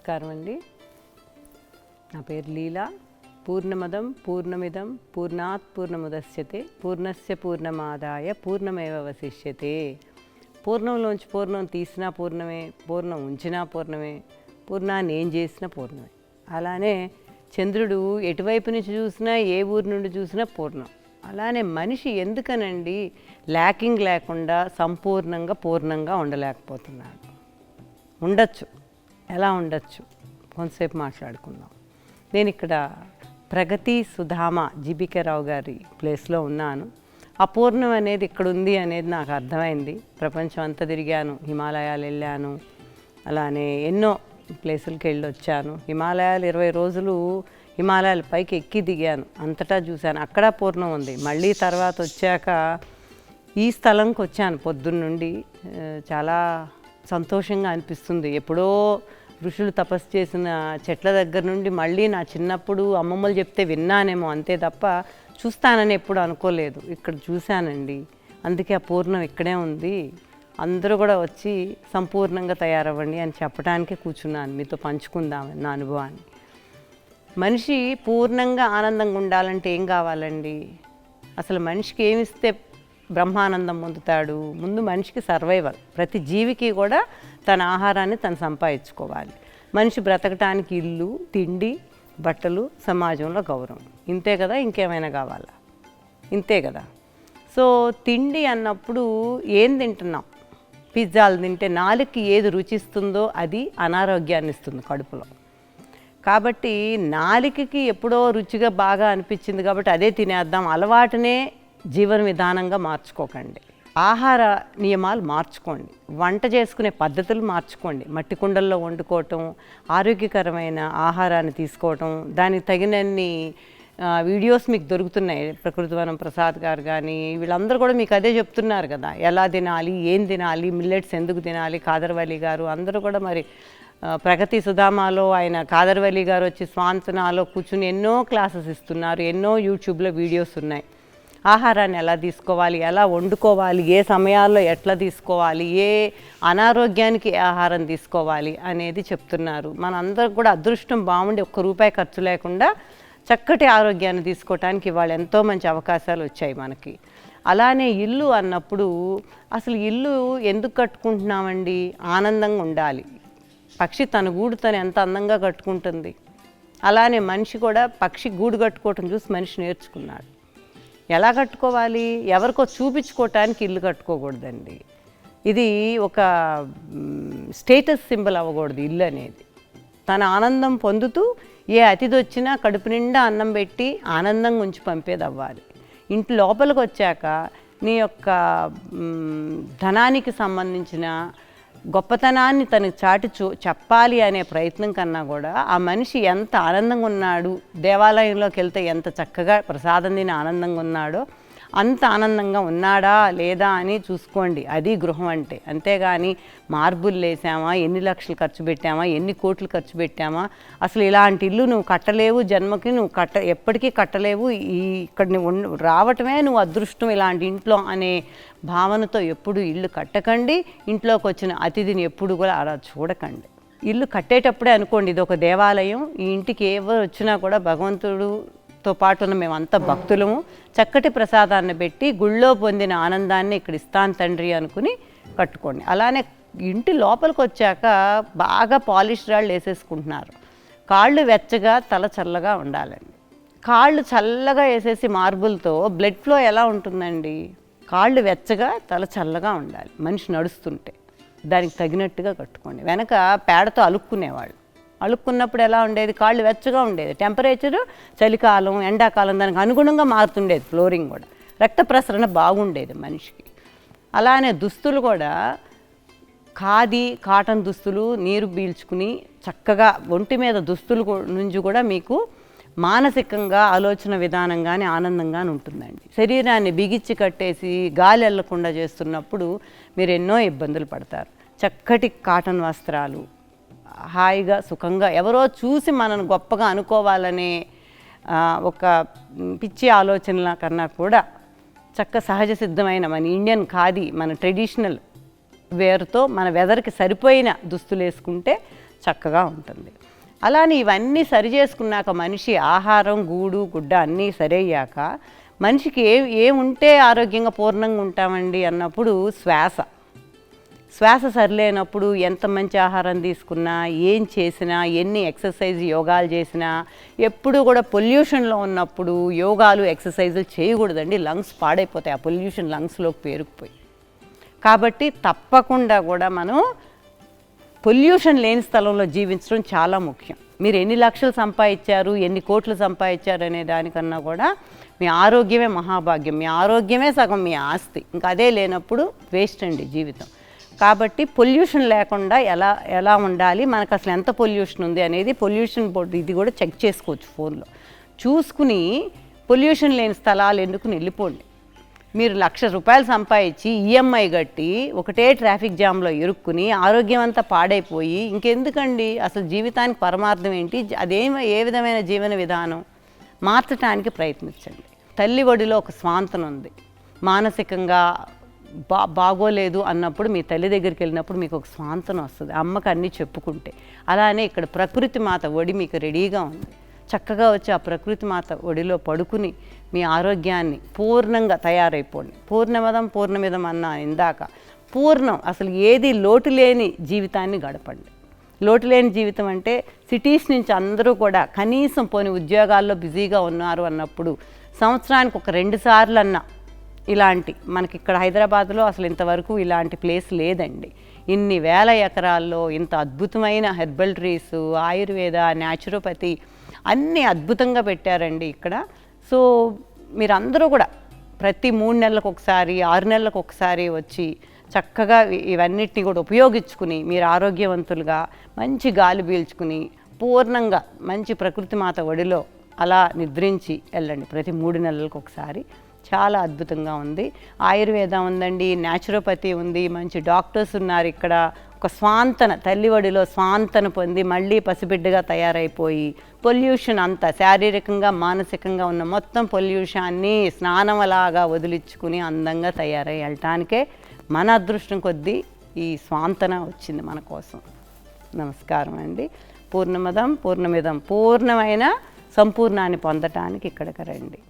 నమస్కారం అండి. నా పేరు లీలా. పూర్ణమదం పూర్ణమిదం పూర్ణాత్ పూర్ణముదశ్యతే పూర్ణస్య పూర్ణమాదాయ పూర్ణమేవశిష్యతే. పూర్ణంలోంచి పూర్ణం తీసినా పూర్ణమే, పూర్ణం ఉంచినా పూర్ణమే, పూర్ణాన్ని ఏం చేసినా పూర్ణమే. అలానే చంద్రుడు ఎటువైపు నుంచి చూసినా, ఏ ఊరి నుండి చూసినా పూర్ణం. అలానే మనిషి ఎందుకనండి ల్యాకింగ్ లేకుండా సంపూర్ణంగా పూర్ణంగా ఉండలేకపోతున్నాడు? ఉండొచ్చు. ఎలా ఉండొచ్చు కొంతసేపు మాట్లాడుకుందాం. నేను ఇక్కడ ప్రగతి సుధామ జీబీకే రావు గారి ప్లేస్లో ఉన్నాను. అపూర్ణం అనేది ఇక్కడ ఉంది అనేది నాకు అర్థమైంది. ప్రపంచం అంతా తిరిగాను, హిమాలయాలు వెళ్ళాను, అలానే ఎన్నో ప్లేసులకి వెళ్ళి వచ్చాను. హిమాలయాలు 20 రోజులు హిమాలయాల పైకి ఎక్కి దిగాను, అంతటా చూశాను. అక్కడ పూర్ణం ఉంది. మళ్ళీ తర్వాత వచ్చాక ఈ స్థలంకి వచ్చాను పొద్దున్నుండి. చాలా సంతోషంగా అనిపిస్తుంది. ఎప్పుడో ఋషులు తపస్సు చేసిన చెట్ల దగ్గర నుండి మళ్ళీ నా చిన్నప్పుడు అమ్మమ్మలు చెప్తే విన్నానేమో, అంతే తప్ప చూస్తానని ఎప్పుడు అనుకోలేదు. ఇక్కడ చూశానండి. అందుకే ఆ పూర్ణం ఇక్కడే ఉంది. అందరూ కూడా వచ్చి సంపూర్ణంగా తయారవ్వండి అని చెప్పడానికే కూర్చున్నాను, మీతో పంచుకుందామని నా అనుభవాన్ని. మనిషి పూర్ణంగా ఆనందంగా ఉండాలంటే ఏం కావాలండి? అసలు మనిషికి ఏమిస్తే బ్రహ్మానందం పొందుతాడు? ముందు మనిషికి సర్వైవల్. ప్రతి జీవికి కూడా తన ఆహారాన్ని తను సంపాదించుకోవాలి. మనిషి బ్రతకటానికి ఇల్లు, తిండి, బట్టలు, సమాజంలో గౌరవం. ఇంతే కదా, ఇంకేమైనా కావాలా? ఇంతే కదా. సో తిండి అన్నప్పుడు ఏం తింటున్నాం? పిజ్జాలు తింటే నాలుగుకి ఏది రుచిస్తుందో అది అనారోగ్యాన్ని ఇస్తుంది కడుపులో. కాబట్టి నాలుకకి ఎప్పుడో రుచిగా బాగా అనిపించింది కాబట్టి అదే తినేద్దాం అలవాటునే జీవన విధానంగా మార్చుకోకండి. ఆహార నియమాలు మార్చుకోండి. వంట చేసుకునే పద్ధతులు మార్చుకోండి. మట్టి కుండల్లో వండుకోవటం, ఆరోగ్యకరమైన ఆహారాన్ని తీసుకోవటం, దానికి తగినన్ని వీడియోస్ మీకు దొరుకుతున్నాయి. ప్రకృతివనం ప్రసాద్ గారు కానీ వీళ్ళందరూ కూడా మీకు అదే చెప్తున్నారు కదా, ఎలా తినాలి, ఏం తినాలి, మిల్లెట్స్ ఎందుకు తినాలి. కాదర్వల్లి గారు అందరూ కూడా మరి ప్రగతి సుధామాలో ఆయన కాదర్వల్లి గారు వచ్చి స్వాంతనాలో కూర్చుని ఎన్నో క్లాసెస్ ఇస్తున్నారు. ఎన్నో యూట్యూబ్లో వీడియోస్ ఉన్నాయి. ఆహారాన్ని ఎలా తీసుకోవాలి, ఎలా వండుకోవాలి, ఏ సమయాల్లో ఎట్లా తీసుకోవాలి, ఏ అనారోగ్యానికి ఆహారం తీసుకోవాలి అనేది చెప్తున్నారు. మనందరికి కూడా అదృష్టం బాగుండి ₹1 ఖర్చు లేకుండా చక్కటి ఆరోగ్యాన్ని తీసుకోవటానికి ఇవాళ ఎంతో మంచి అవకాశాలు వచ్చాయి మనకి. అలానే ఇల్లు అన్నప్పుడు అసలు ఇల్లు ఎందుకు కట్టుకుంటున్నామండి? ఆనందంగా ఉండాలి. పక్షి తన గూడు తను ఎంత అందంగా కట్టుకుంటుంది, అలానే మనిషి కూడా పక్షి గూడు కట్టుకోవటం చూసి మనిషి నేర్చుకున్నాడు. ఎలా కట్టుకోవాలి? ఎవరికో చూపించుకోవటానికి ఇల్లు కట్టుకోకూడదండి. ఇది ఒక స్టేటస్ సింబల్ అవ్వకూడదు ఇల్లు అనేది. తన ఆనందం పొందుతూ ఏ అతిథి వచ్చినా కడుపు నిండా అన్నం పెట్టి ఆనందంగా ఉంచి పంపేది అవ్వాలి. ఇంటి లోపలికి వచ్చాక నీ యొక్క ధనానికి సంబంధించిన గొప్పతనాన్ని తనకి చాటి చెప్పాలి అనే ప్రయత్నం కన్నా కూడా ఆ మనిషి ఎంత ఆనందంగా ఉన్నాడు, దేవాలయంలోకి వెళ్తే ఎంత చక్కగా ప్రసాదం తిని ఆనందంగా ఉన్నాడో అంత ఆనందంగా ఉన్నాడా లేదా అని చూసుకోండి. అది గృహం అంటే. అంతేగాని మార్బుల్ వేసామా, ఎన్ని లక్షలు ఖర్చు పెట్టామా, ఎన్ని కోట్లు ఖర్చు పెట్టామా, అసలు ఇలాంటి ఇల్లు నువ్వు కట్టలేవు, జన్మకి నువ్వు ఎప్పటికీ కట్టలేవు, ఇక్కడ నువ్వు రావటమే నువ్వు అదృష్టం ఇలాంటి ఇంట్లో అనే భావనతో ఎప్పుడు ఇల్లు కట్టకండి. ఇంట్లోకి వచ్చిన అతిథిని ఎప్పుడు కూడా అలా చూడకండి. ఇల్లు కట్టేటప్పుడే అనుకోండి ఇది ఒక దేవాలయం, ఈ ఇంటికి ఎవరు వచ్చినా కూడా భగవంతుడుతో పాటు ఉన్న మేమంతా భక్తులము, చక్కటి ప్రసాదాన్ని పెట్టి గుళ్ళో పొందిన ఆనందాన్ని ఇక్కడ ఇస్తాను తండ్రి అనుకుని కట్టుకోండి. అలానే ఇంటి లోపలికి వచ్చాక బాగా పాలిష్ రాళ్ళు వేసేసుకుంటున్నారు. కాళ్ళు వెచ్చగా తల చల్లగా ఉండాలండి. కాళ్ళు చల్లగా వేసేసి మార్బుల్తో బ్లడ్ ఫ్లో ఎలా ఉంటుందండి? కాళ్ళు వెచ్చగా తల చల్లగా ఉండాలి. మనిషి నడుస్తుంటే దానికి తగినట్టుగా కట్టుకోండి. వెనక పేడతో అలుక్కునేవాళ్ళు. అలుక్కున్నప్పుడు ఎలా ఉండేది? కాళ్ళు వెచ్చగా ఉండేది. టెంపరేచరు చలికాలం, ఎండాకాలం దానికి అనుగుణంగా మారుతుండేది. ఫ్లోరింగ్ కూడా రక్త ప్రసరణ బాగుండేది మనిషికి. అలానే దుస్తులు కూడా ఖాదీ కాటన్ దుస్తులు నీరు పీల్చుకుని చక్కగా ఒంటి మీద దుస్తులు నుంచి కూడా మీకు మానసికంగా ఆలోచన విధానంగానే ఆనందంగానే ఉంటుందండి. శరీరాన్ని బిగించి కట్టేసి గాలి వెళ్ళకుండా చేస్తున్నప్పుడు మీరు ఎన్నో ఇబ్బందులు పడతారు. చక్కటి కాటన్ వస్త్రాలు, హాయిగా సుఖంగా ఎవరో చూసి మనను గొప్పగా అనుకోవాలనే ఒక పిచ్చి ఆలోచనల కన్నా కూడా చక్క సహజ సిద్ధమైన మన ఇండియన్ ఖాదీ, మన ట్రెడిషనల్ వేర్తో మన వెదర్కి సరిపోయిన దుస్తులు వేసుకుంటే చక్కగా ఉంటుంది. అలానే ఇవన్నీ సరి చేసుకున్నాక మనిషి ఆహారం, గూడు, గుడ్డ అన్నీ సరయ్యాక మనిషికి ఏముంటే ఆరోగ్యంగా పూర్ణంగా ఉంటామండి అన్నప్పుడు శ్వాస సరిలేనప్పుడు ఎంత మంచి ఆహారం తీసుకున్నా, ఏం చేసినా, ఎన్ని ఎక్సర్సైజ్ యోగాలు చేసినా, ఎప్పుడు కూడా పొల్యూషన్లో ఉన్నప్పుడు యోగాలు ఎక్సర్సైజులు చేయకూడదండి. లంగ్స్ పాడైపోతాయి, ఆ పొల్యూషన్ లంగ్స్లోకి పేరుకుపోయి. కాబట్టి తప్పకుండా కూడా మనం పొల్యూషన్ లేని స్థలంలో జీవించడం చాలా ముఖ్యం. మీరు ఎన్ని లక్షలు సంపాదించారు, ఎన్ని కోట్లు సంపాదించారు అనే దానికన్నా కూడా మీ ఆరోగ్యమే మహాభాగ్యం. మీ ఆరోగ్యమే సగం మీ ఆస్తి. ఇంకా అదే లేనప్పుడు వేస్ట్ అండి జీవితం. కాబట్టి పొల్యూషన్ లేకుండా ఎలా ఉండాలి, మనకు అసలు ఎంత పొల్యూషన్ ఉంది అనేది పొల్యూషన్ బోర్డు ఇది కూడా చెక్ చేసుకోవచ్చు ఫోన్లో. చూసుకుని పొల్యూషన్ లేని స్థలాలు ఎన్నుకుని వెళ్ళిపోండి. మీరు ₹1,00,000 సంపాదించి ఈఎంఐ కట్టి ఒకటే ట్రాఫిక్ జామ్లో ఇరుక్కుని ఆరోగ్యం అంతా పాడైపోయి ఇంకెందుకండి అసలు జీవితానికి పరమార్థం ఏంటి? ఏ విధమైన జీవన విధానం మార్చడానికి ప్రయత్నించండి. తల్లి ఒడిలో ఒక స్వాంతన ఉంది. మానసికంగా బాగోలేదు అన్నప్పుడు మీ తల్లి దగ్గరికి వెళ్ళినప్పుడు మీకు ఒక స్వాంతన వస్తుంది, అమ్మకి అన్నీ చెప్పుకుంటే. అలానే ఇక్కడ ప్రకృతి మాత ఒడి మీకు రెడీగా ఉంది. చక్కగా వచ్చి ఆ ప్రకృతి మాత ఒడిలో పడుకుని మీ ఆరోగ్యాన్ని పూర్ణంగా తయారైపోండి. పూర్ణమదం పూర్ణమిదం అన్నా ఇందాక, పూర్ణం అసలు ఏది లోటు లేని జీవితాన్ని గడపండి. లోటు లేని జీవితం అంటే సిటీస్ నుంచి అందరూ కూడా కనీసం పోని ఉద్యోగాల్లో బిజీగా ఉన్నారు అన్నప్పుడు సంవత్సరానికి ఒక 2 సార్లు అన్నా ఇలాంటి, మనకి ఇక్కడ హైదరాబాద్లో అసలు ఇంతవరకు ఇలాంటి ప్లేస్ లేదండి. ఇన్ని వేల ఎకరాల్లో ఇంత అద్భుతమైన హెర్బల్ ట్రీస్, ఆయుర్వేద, న్యాచురోపతి అన్నీ అద్భుతంగా పెట్టారండి ఇక్కడ. సో మీరందరూ కూడా ప్రతి 3 నెలలకు ఒకసారి, 6 నెలలకు ఒకసారి వచ్చి చక్కగా ఇవన్నిటిని కూడా ఉపయోగించుకుని మీరు ఆరోగ్యవంతులుగా మంచి గాలి పీల్చుకుని పూర్ణంగా మంచి ప్రకృతి మాత ఒడిలో అలా నిద్రించి వెళ్ళండి ప్రతి 3 నెలలకు ఒకసారి. చాలా అద్భుతంగా ఉంది. ఆయుర్వేదం ఉందండి, న్యాచురోపతి ఉంది, మంచి డాక్టర్స్ ఉన్నారు ఇక్కడ. ఒక స్వాంతన, తల్లి ఒడిలో స్వాంతన పొంది మళ్ళీ పసిబిడ్డగా తయారైపోయి పొల్యూషన్ అంతా శారీరకంగా మానసికంగా ఉన్న మొత్తం పొల్యూషన్ని స్నానంలాగా వదిలించుకుని అందంగా తయారై వెళ్ళటానికే మన అదృష్టం కొద్దీ ఈ స్వాంతన వచ్చింది మన కోసం. నమస్కారం అండి. పూర్ణమదం పూర్ణమిదం, పూర్ణమైన సంపూర్ణాన్ని పొందటానికి ఇక్కడికి రండి.